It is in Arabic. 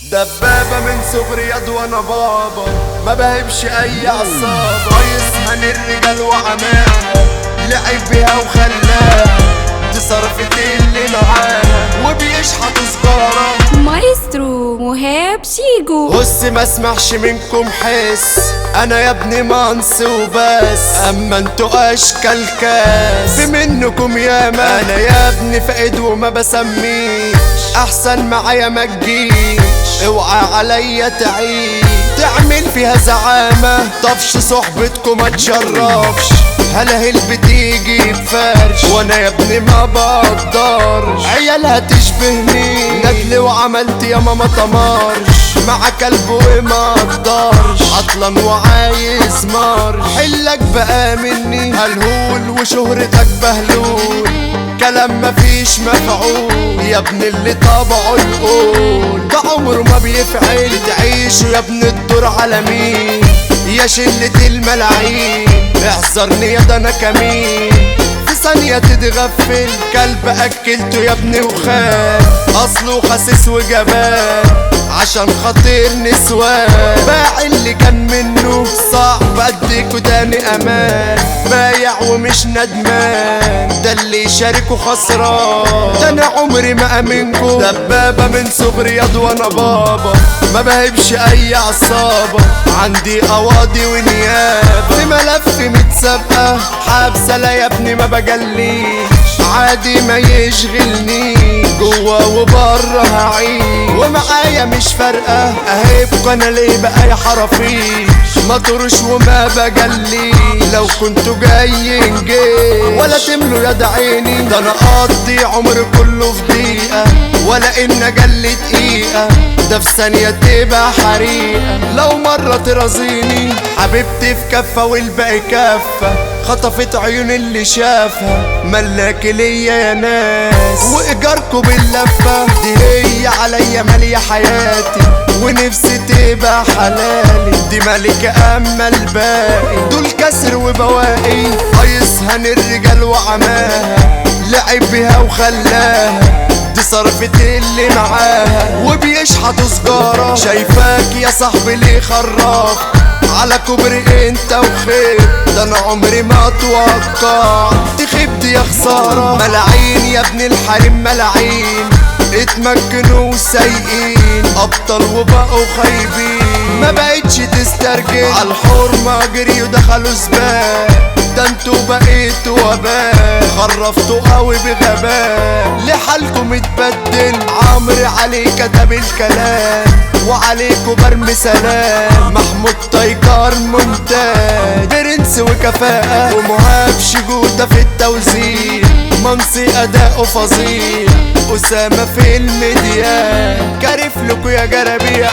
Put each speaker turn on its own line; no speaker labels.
دبابة من صغري يد وانا بابا، ما بهبش اي عصابة. ريس هاني الرجال وعماها، لعب بيها وخلاها دي صرفت اللي معاها وبيشحط سجارة.
مايسترو مهاب شيجو.
بص ما اسمعش منكم حس، انا يا ابني منص وبس، اما انتوا اشكال كاس في منكم ياما. انا يا ابني فقد وما بسميش، احسن معايا ما تجيش، اوعى عليا تعيش تعمل فيها زعامة. طفش صحبتكم ما تشرفش، هلاهل بتيجي بفرش، وانا يا ابني ما بقدرش عيالها تشبهني. ندل وعملت يا ماما طمارش، مع كلب وما اقدرش، عطلان وعايز مارش. حلك بقى مني هلهول وشهرتك بهلول، كلام مفيش مفعول يا ابن اللي طبعه القول، ده عمره ما بيفعل. تعيشوا يا ابن الدور على مين يا شلة الملاعين، احذرني يا ده انا كمين، في ثانية تتغفل. كلب اكلته يا ابني وخان، اصله خسيس وجبان، عشان خاطر نسوان. باع اللي كان منه صعب اديكوا تاني امان، بايع ومش ندمان، ده اللي يشاركوا خسران. ده انا عمري ما امنكوا، دبابة من صغري ياض وانا بابا، ما بهبش اي عصابة، عندي قواضي ونيابة، في ملف متسابقة حابسة. لا يا ابني ما بجليش، عادي ما يشغلنيش، جوا وبره هعيش ومعايا مش فارقة. اهيبكوا انا ليه بقى يا حرافيش، ما طرش وما بجلي، لو كنتوا جايين جيش ولا تملوا يد عيني. ده انا اقضي عمري كله في دقيقة، ولا ان اجلي دقيقة، ده في ثانية تبقى حريقة. لو مرة ترازيني حبيبتي في كفة والباقي كفة، خطفت عيون اللي شافها، ملاك ليا يا ناس وايجاركوا باللفة. دي هي عليا مالية حياتي، ونفسي تبقى حلالي، دي ملكة اما الباقي دول كسر وبواقي. قيس هاني الرجال وعماها، لعب بيها وخلاها دي صرفت اللي معاها وبيشحطوا سجارة. شايفاك يا صاحبي ليه خراف على كوبري انت وخير، ده انا عمري ما اتوقع تخيب دي يا خسارة. ملاعين يا ابن الحريم ملاعين، اتمكنوا وسايقين ابطال وبقوا خايبين، ما بقتش تسترجل عالحرمة جري ودخلوا سباق، ده انتوا بقيتوا وباء، خرفتوا قوي بغباء، لحالكم اتبدل. عمري عليه كتب الكلام، وعليكوا برمي سلام، محمود تايجر مونتاج، برنس وكفاءة، ومهاب شجودة في التوزيع، منصي أداؤه فظيع، أسامة في الميديا، كارف لكوا يا جرابيع.